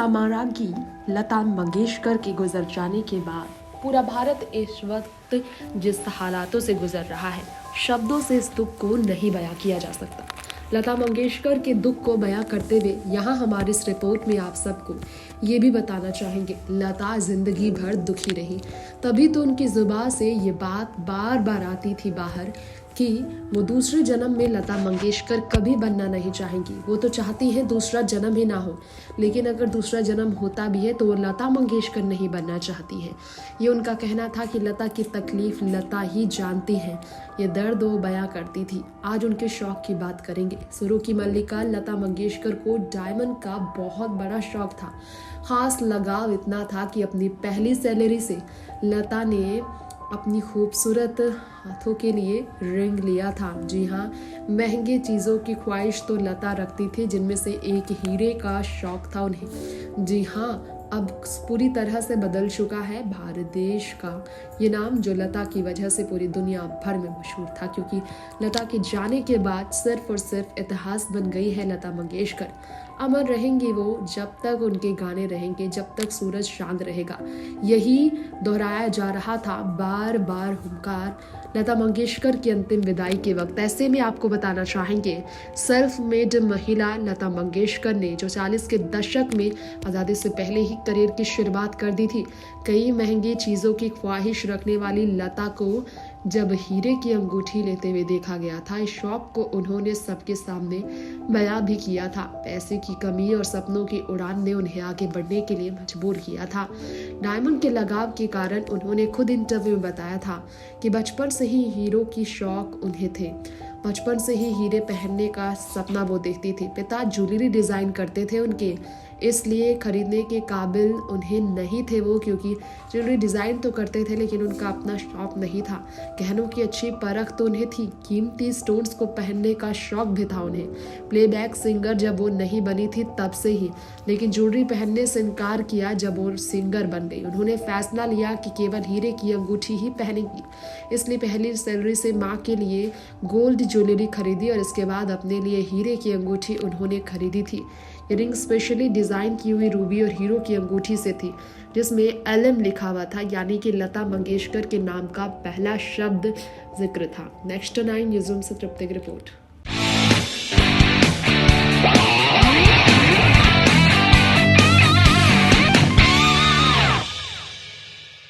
साम्राज्ञी लता मंगेशकर के गुजर जाने के बाद पूरा भारत इस वक्त जिस हालातों से गुजर रहा है, शब्दों से इस दुख को नहीं बयां किया जा सकता। लता मंगेशकर के दुख को बयां करते हुए यहाँ हमारी इस रिपोर्ट में आप सबको ये भी बताना चाहेंगे, लता जिंदगी भर दुखी रही। तभी तो उनकी जुबान से ये बात बार बार आती थी बाहर कि वो दूसरे जन्म में लता मंगेशकर कभी बनना नहीं चाहेंगी। वो तो चाहती हैं दूसरा जन्म ही ना हो, लेकिन अगर दूसरा जन्म होता भी है तो वो लता मंगेशकर नहीं बनना चाहती है। ये उनका कहना था कि लता की तकलीफ लता ही जानती है, ये दर्द वो बयां करती थी। आज उनके शौक की बात करेंगे। सुरों की मल्लिका लता मंगेशकर को डायमंड का बहुत बड़ा शौक था। खास लगाव इतना था कि अपनी पहली सैलरी से लता ने अपनी खूबसूरत हाथों के लिए रिंग लिया था। जी हाँ, महंगे चीज़ों की ख्वाहिश तो लता रखती थी, जिनमें से एक हीरे का शौक था उन्हें। जी हाँ, अब पूरी तरह से बदल चुका है भारत देश का ये नाम, जो लता की वजह से पूरी दुनिया भर में मशहूर था, क्योंकि लता के जाने के बाद सिर्फ और सिर्फ इतिहास बन गई है लता मंगेशकर। अमर रहेंगी वो जब तक उनके गाने रहेंगे, जब तक सूरज चांद रहेगा। यही दोहराया जा रहा था बार बार हुंकार लता मंगेशकर की अंतिम विदाई के वक्त। ऐसे में आपको बताना चाहेंगे, सेल्फ मेड महिला लता मंगेशकर ने जो 40 के दशक में आज़ादी से पहले ही करियर की शुरुआत कर दी थी। कई महंगी चीज़ों की ख्वाहिश रखने वाली लता को जब हीरे की अंगूठी लेते हुए देखा गया था, इस शौक को उन्होंने सबके सामने बयां भी किया था। पैसे की कमी और सपनों की उड़ान ने उन्हें आगे बढ़ने के लिए मजबूर किया था। डायमंड के लगाव के कारण उन्होंने खुद इंटरव्यू में बताया था कि बचपन से ही हीरो की शौक उन्हें थे। बचपन से ही हीरे पहनने का सपना वो देखती थी। पिता ज्वेलरी डिज़ाइन करते थे उनके, इसलिए खरीदने के काबिल उन्हें नहीं थे वो, क्योंकि ज्वेलरी डिज़ाइन तो करते थे लेकिन उनका अपना शौक नहीं था। गहनों की अच्छी परख तो उन्हें थी, कीमती स्टोन्स को पहनने का शौक भी था उन्हें। प्लेबैक सिंगर जब वो नहीं बनी थी तब से ही, लेकिन ज्वेलरी पहनने से इनकार किया जब वो सिंगर बन गई। उन्होंने फैसला लिया कि केवल हीरे की अंगूठी ही पहनेंगी, इसलिए पहली सैलरी से माँ के लिए गोल्ड ज्वेलरी खरीदी और इसके बाद अपने लिए हीरे की अंगूठी उन्होंने खरीदी थी। ये रिंग स्पेशली डिज़ाइन की हुई रूबी और हीरो की अंगूठी से थी, जिसमें LM लिखा हुआ था, यानी कि लता मंगेशकर के नाम का पहला शब्द जिक्र था। नेक्स्ट 9 न्यूज़ रूम से तृप्ति की रिपोर्ट।